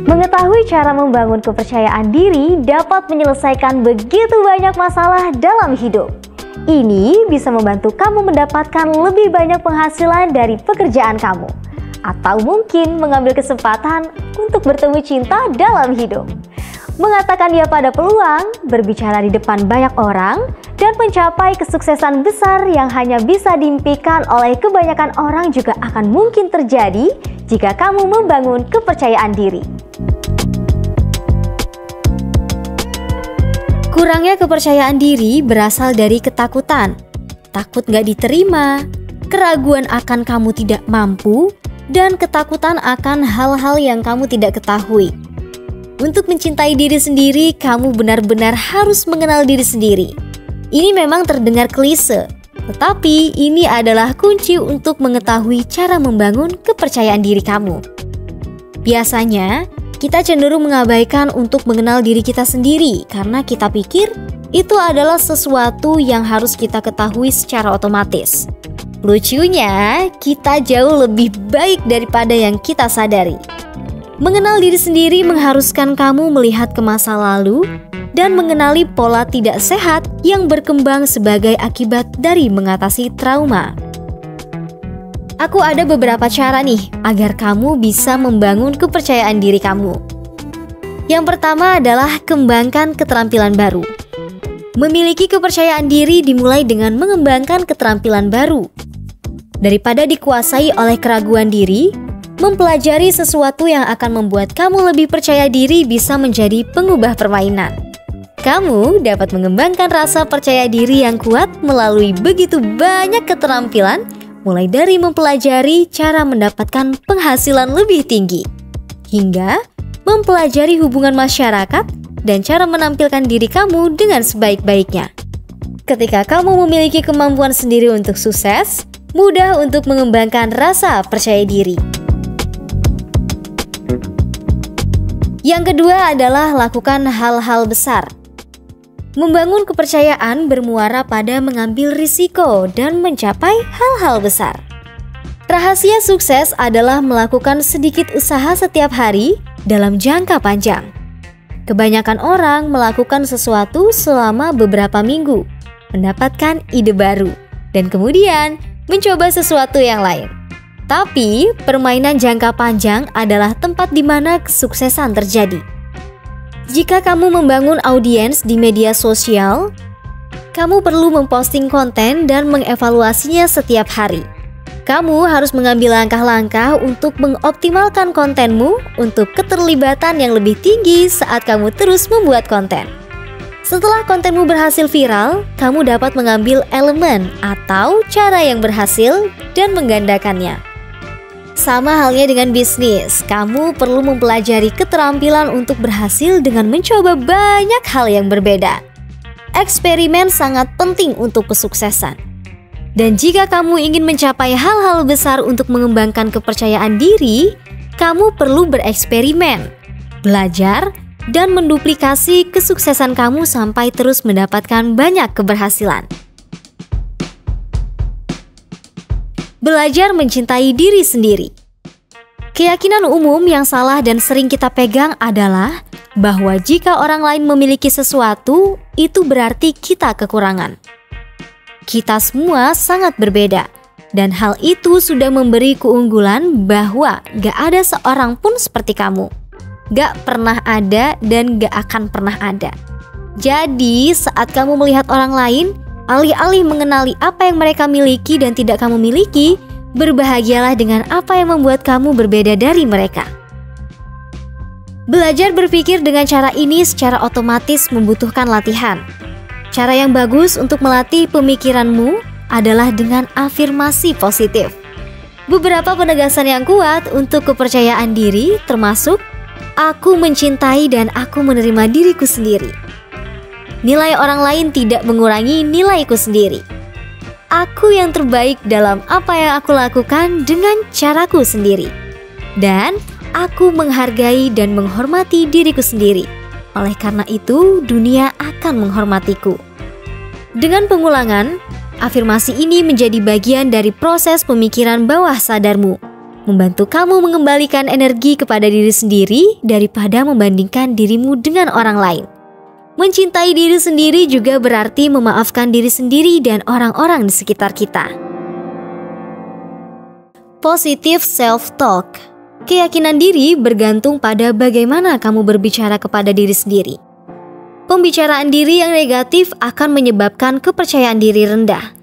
Mengetahui cara membangun kepercayaan diri dapat menyelesaikan begitu banyak masalah dalam hidup. Ini bisa membantu kamu mendapatkan lebih banyak penghasilan dari pekerjaan kamu, atau mungkin mengambil kesempatan untuk bertemu cinta dalam hidup. Mengatakan ya pada peluang, berbicara di depan banyak orang, dan mencapai kesuksesan besar yang hanya bisa diimpikan oleh kebanyakan orang juga akan mungkin terjadi jika kamu membangun kepercayaan diri. Kurangnya kepercayaan diri berasal dari ketakutan, takut gak diterima, keraguan akan kamu tidak mampu, dan ketakutan akan hal-hal yang kamu tidak ketahui. Untuk mencintai diri sendiri, kamu benar-benar harus mengenal diri sendiri. Ini memang terdengar klise, tetapi ini adalah kunci untuk mengetahui cara membangun kepercayaan diri kamu. Biasanya, kita cenderung mengabaikan untuk mengenal diri kita sendiri karena kita pikir itu adalah sesuatu yang harus kita ketahui secara otomatis. Lucunya, kita jauh lebih baik daripada yang kita sadari. Mengenal diri sendiri mengharuskan kamu melihat ke masa lalu dan mengenali pola tidak sehat yang berkembang sebagai akibat dari mengatasi trauma. Aku ada beberapa cara nih agar kamu bisa membangun kepercayaan diri kamu. Yang pertama adalah kembangkan keterampilan baru. Memiliki kepercayaan diri dimulai dengan mengembangkan keterampilan baru. Daripada dikuasai oleh keraguan diri, mempelajari sesuatu yang akan membuat kamu lebih percaya diri bisa menjadi pengubah permainan. Kamu dapat mengembangkan rasa percaya diri yang kuat melalui begitu banyak keterampilan, mulai dari mempelajari cara mendapatkan penghasilan lebih tinggi, hingga mempelajari hubungan masyarakat dan cara menampilkan diri kamu dengan sebaik-baiknya. Ketika kamu memiliki kemampuan sendiri untuk sukses, mudah untuk mengembangkan rasa percaya diri. Yang kedua adalah lakukan hal-hal besar. Membangun kepercayaan bermuara pada mengambil risiko dan mencapai hal-hal besar. Rahasia sukses adalah melakukan sedikit usaha setiap hari dalam jangka panjang. Kebanyakan orang melakukan sesuatu selama beberapa minggu, mendapatkan ide baru, dan kemudian mencoba sesuatu yang lain. Tapi, permainan jangka panjang adalah tempat di mana kesuksesan terjadi. Jika kamu membangun audiens di media sosial, kamu perlu memposting konten dan mengevaluasinya setiap hari. Kamu harus mengambil langkah-langkah untuk mengoptimalkan kontenmu untuk keterlibatan yang lebih tinggi saat kamu terus membuat konten. Setelah kontenmu berhasil viral, kamu dapat mengambil elemen atau cara yang berhasil dan menggandakannya. Sama halnya dengan bisnis, kamu perlu mempelajari keterampilan untuk berhasil dengan mencoba banyak hal yang berbeda. Eksperimen sangat penting untuk kesuksesan. Dan jika kamu ingin mencapai hal-hal besar untuk mengembangkan kepercayaan diri, kamu perlu bereksperimen, belajar, dan menduplikasi kesuksesan kamu sampai terus mendapatkan banyak keberhasilan. Belajar mencintai diri sendiri. Keyakinan umum yang salah dan sering kita pegang adalah bahwa jika orang lain memiliki sesuatu, itu berarti kita kekurangan. Kita semua sangat berbeda, dan hal itu sudah memberi keunggulan bahwa gak ada seorang pun seperti kamu. Gak pernah ada dan gak akan pernah ada. Jadi saat kamu melihat orang lain, alih-alih mengenali apa yang mereka miliki dan tidak kamu miliki, berbahagialah dengan apa yang membuat kamu berbeda dari mereka. Belajar berpikir dengan cara ini secara otomatis membutuhkan latihan. Cara yang bagus untuk melatih pemikiranmu adalah dengan afirmasi positif. Beberapa penegasan yang kuat untuk kepercayaan diri termasuk aku mencintai dan aku menerima diriku sendiri. Nilai orang lain tidak mengurangi nilaiku sendiri. Aku yang terbaik dalam apa yang aku lakukan dengan caraku sendiri. Dan aku menghargai dan menghormati diriku sendiri. Oleh karena itu, dunia akan menghormatiku. Dengan pengulangan, afirmasi ini menjadi bagian dari proses pemikiran bawah sadarmu. membantu kamu mengembalikan energi kepada diri sendiri daripada membandingkan dirimu dengan orang lain. Mencintai diri sendiri juga berarti memaafkan diri sendiri dan orang-orang di sekitar kita. Positive self-talk. Keyakinan diri bergantung pada bagaimana kamu berbicara kepada diri sendiri. Pembicaraan diri yang negatif akan menyebabkan kepercayaan diri rendah.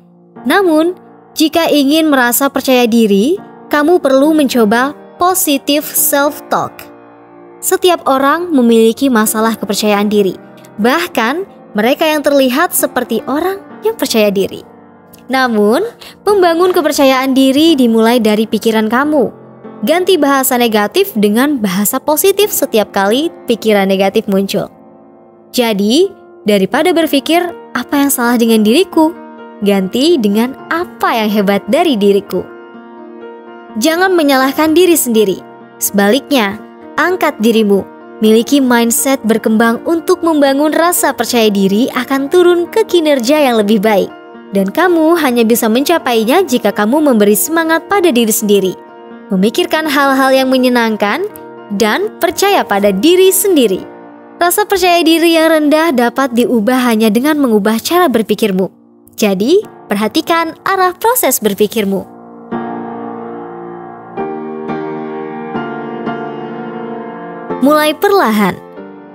Namun, jika ingin merasa percaya diri, kamu perlu mencoba positive self-talk. Setiap orang memiliki masalah kepercayaan diri. Bahkan, mereka yang terlihat seperti orang yang percaya diri. Namun, membangun kepercayaan diri dimulai dari pikiran kamu. Ganti bahasa negatif dengan bahasa positif setiap kali pikiran negatif muncul. Jadi, daripada berpikir apa yang salah dengan diriku, ganti dengan apa yang hebat dari diriku. Jangan menyalahkan diri sendiri. Sebaliknya, angkat dirimu. Miliki mindset berkembang untuk membangun rasa percaya diri akan turun ke kinerja yang lebih baik. Dan kamu hanya bisa mencapainya jika kamu memberi semangat pada diri sendiri, memikirkan hal-hal yang menyenangkan, dan percaya pada diri sendiri. Rasa percaya diri yang rendah dapat diubah hanya dengan mengubah cara berpikirmu. Jadi, perhatikan arah proses berpikirmu. Mulai perlahan.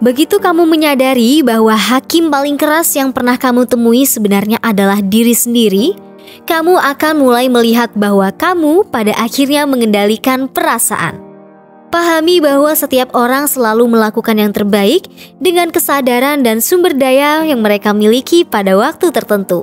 Begitu kamu menyadari bahwa hakim paling keras yang pernah kamu temui sebenarnya adalah diri sendiri, kamu akan mulai melihat bahwa kamu pada akhirnya mengendalikan perasaan. Pahami bahwa setiap orang selalu melakukan yang terbaik dengan kesadaran dan sumber daya yang mereka miliki pada waktu tertentu.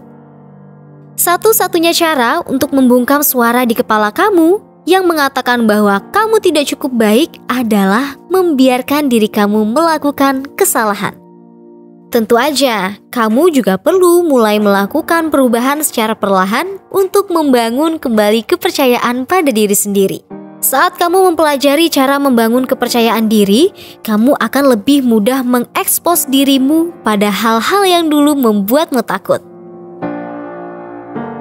Satu-satunya cara untuk membungkam suara di kepala kamu yang mengatakan bahwa kamu tidak cukup baik adalah membiarkan diri kamu melakukan kesalahan. Tentu aja, kamu juga perlu mulai melakukan perubahan secara perlahan untuk membangun kembali kepercayaan pada diri sendiri. Saat kamu mempelajari cara membangun kepercayaan diri, kamu akan lebih mudah mengekspos dirimu pada hal-hal yang dulu membuatmu takut.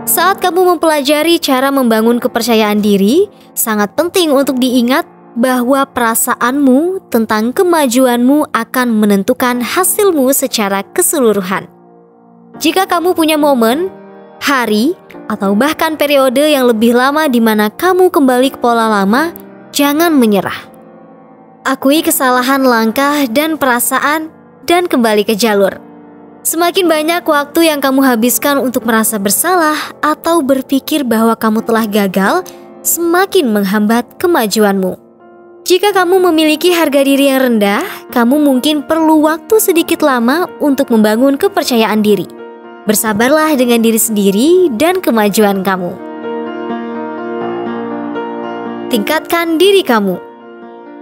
Saat kamu mempelajari cara membangun kepercayaan diri, sangat penting untuk diingat bahwa perasaanmu tentang kemajuanmu akan menentukan hasilmu secara keseluruhan. Jika kamu punya momen, hari, atau bahkan periode yang lebih lama di mana kamu kembali ke pola lama, jangan menyerah. Akui kesalahan langkah dan perasaan dan kembali ke jalur. Semakin banyak waktu yang kamu habiskan untuk merasa bersalah atau berpikir bahwa kamu telah gagal, semakin menghambat kemajuanmu. Jika kamu memiliki harga diri yang rendah, kamu mungkin perlu waktu sedikit lama untuk membangun kepercayaan diri. Bersabarlah dengan diri sendiri dan kemajuan kamu. Tingkatkan diri kamu.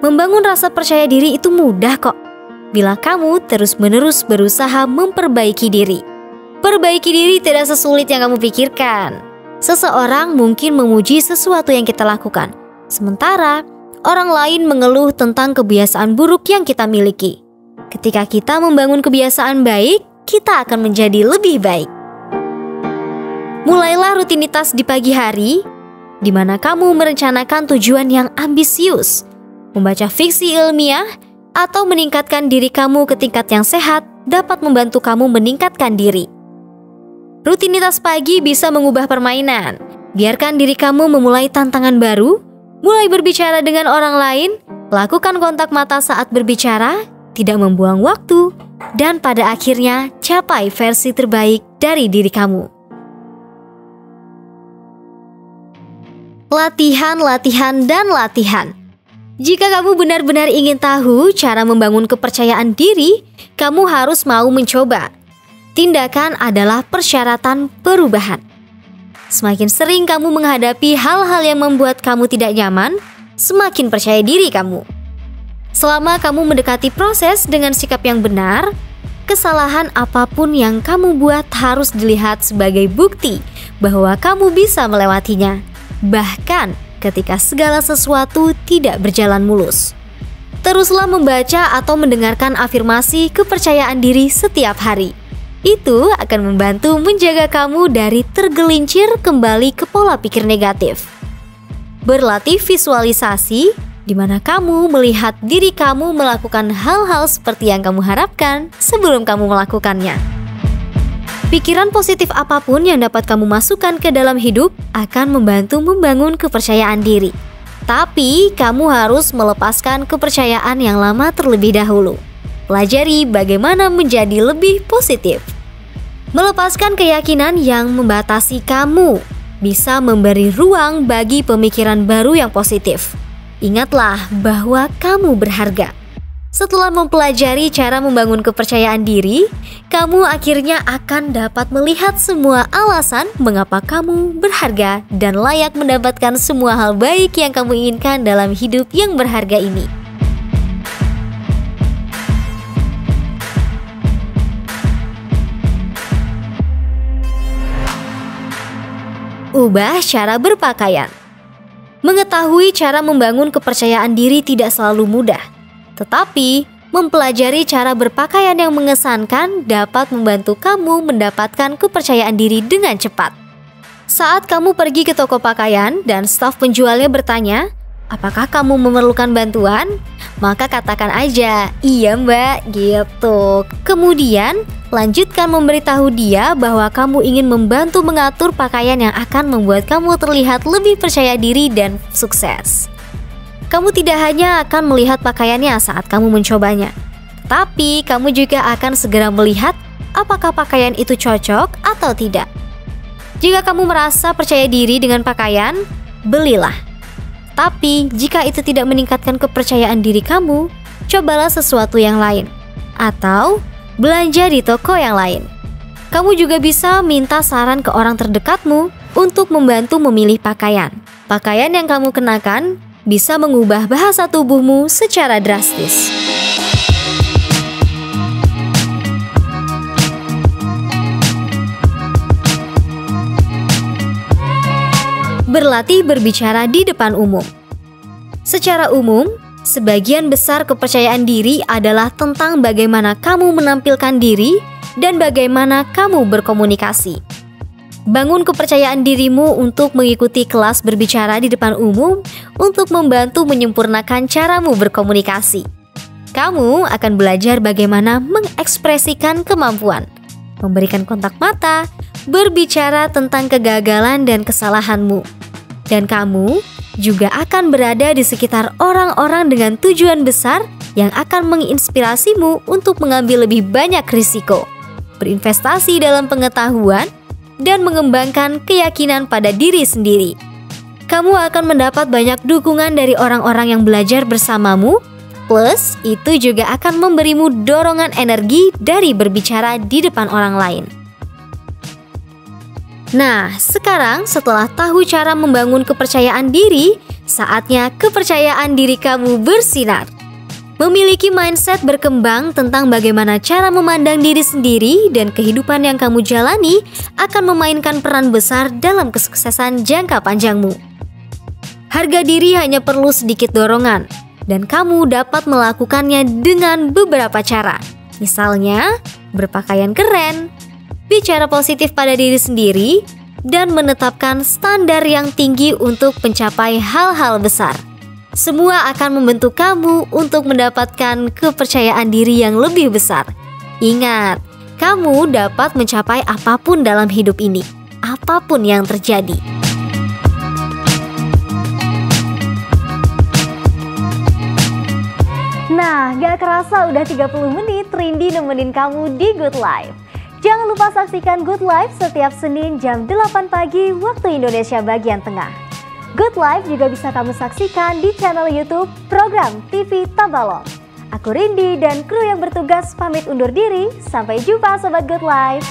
Membangun rasa percaya diri itu mudah kok, bila kamu terus-menerus berusaha memperbaiki diri. Perbaiki diri tidak sesulit yang kamu pikirkan. Seseorang mungkin memuji sesuatu yang kita lakukan, sementara orang lain mengeluh tentang kebiasaan buruk yang kita miliki. Ketika kita membangun kebiasaan baik, kita akan menjadi lebih baik. Mulailah rutinitas di pagi hari, di mana kamu merencanakan tujuan yang ambisius, membaca fiksi ilmiah, atau meningkatkan diri kamu ke tingkat yang sehat dapat membantu kamu meningkatkan diri. Rutinitas pagi bisa mengubah permainan. Biarkan diri kamu memulai tantangan baru, mulai berbicara dengan orang lain, lakukan kontak mata saat berbicara, tidak membuang waktu, dan pada akhirnya capai versi terbaik dari diri kamu. Latihan, latihan, dan latihan. Jika kamu benar-benar ingin tahu cara membangun kepercayaan diri, kamu harus mau mencoba. Tindakan adalah persyaratan perubahan. Semakin sering kamu menghadapi hal-hal yang membuat kamu tidak nyaman, semakin percaya diri kamu. Selama kamu mendekati proses dengan sikap yang benar, kesalahan apapun yang kamu buat harus dilihat sebagai bukti bahwa kamu bisa melewatinya, bahkan ketika segala sesuatu tidak berjalan mulus. Teruslah membaca atau mendengarkan afirmasi kepercayaan diri setiap hari. Itu akan membantu menjaga kamu dari tergelincir kembali ke pola pikir negatif. Berlatih visualisasi, di mana kamu melihat diri kamu melakukan hal-hal seperti yang kamu harapkan sebelum kamu melakukannya. Pikiran positif apapun yang dapat kamu masukkan ke dalam hidup akan membantu membangun kepercayaan diri. Tapi kamu harus melepaskan kepercayaan yang lama terlebih dahulu. Pelajari bagaimana menjadi lebih positif. Melepaskan keyakinan yang membatasi kamu bisa memberi ruang bagi pemikiran baru yang positif. Ingatlah bahwa kamu berharga. Setelah mempelajari cara membangun kepercayaan diri, kamu akhirnya akan dapat melihat semua alasan mengapa kamu berharga dan layak mendapatkan semua hal baik yang kamu inginkan dalam hidup yang berharga ini. Ubah cara berpakaian. Mengetahui cara membangun kepercayaan diri tidak selalu mudah, tetapi mempelajari cara berpakaian yang mengesankan dapat membantu kamu mendapatkan kepercayaan diri dengan cepat. Saat kamu pergi ke toko pakaian dan staf penjualnya bertanya, "Apakah kamu memerlukan bantuan?" Maka katakan aja, "Iya mbak," gitu. Kemudian lanjutkan memberitahu dia bahwa kamu ingin membantu mengatur pakaian yang akan membuat kamu terlihat lebih percaya diri dan sukses. Kamu tidak hanya akan melihat pakaiannya saat kamu mencobanya, tapi kamu juga akan segera melihat apakah pakaian itu cocok atau tidak. Jika kamu merasa percaya diri dengan pakaian, belilah. Tapi jika itu tidak meningkatkan kepercayaan diri kamu, cobalah sesuatu yang lain, atau belanja di toko yang lain. Kamu juga bisa minta saran ke orang terdekatmu untuk membantu memilih pakaian. Pakaian yang kamu kenakan bisa mengubah bahasa tubuhmu secara drastis. Berlatih berbicara di depan umum. Secara umum, sebagian besar kepercayaan diri adalah tentang bagaimana kamu menampilkan diri dan bagaimana kamu berkomunikasi. Bangun kepercayaan dirimu untuk mengikuti kelas berbicara di depan umum untuk membantu menyempurnakan caramu berkomunikasi. Kamu akan belajar bagaimana mengekspresikan kemampuan, memberikan kontak mata, berbicara tentang kegagalan dan kesalahanmu. Dan kamu juga akan berada di sekitar orang-orang dengan tujuan besar yang akan menginspirasimu untuk mengambil lebih banyak risiko, berinvestasi dalam pengetahuan, dan mengembangkan keyakinan pada diri sendiri. Kamu akan mendapat banyak dukungan dari orang-orang yang belajar bersamamu, plus itu juga akan memberimu dorongan energi dari berbicara di depan orang lain. Nah, sekarang setelah tahu cara membangun kepercayaan diri, saatnya kepercayaan diri kamu bersinar. Memiliki mindset berkembang tentang bagaimana cara memandang diri sendiri dan kehidupan yang kamu jalani akan memainkan peran besar dalam kesuksesan jangka panjangmu. Harga diri hanya perlu sedikit dorongan, dan kamu dapat melakukannya dengan beberapa cara. Misalnya, berpakaian keren, bicara positif pada diri sendiri, dan menetapkan standar yang tinggi untuk mencapai hal-hal besar. Semua akan membentuk kamu untuk mendapatkan kepercayaan diri yang lebih besar. Ingat, kamu dapat mencapai apapun dalam hidup ini, apapun yang terjadi. Nah, gak kerasa udah 30 menit Rindi nemenin kamu di Good Life. Jangan lupa saksikan Good Life setiap Senin jam 8 pagi waktu Indonesia bagian tengah. Good Life juga bisa kamu saksikan di channel YouTube program TV Tabalong. Aku Rindi dan kru yang bertugas pamit undur diri. Sampai jumpa Sobat Good Life.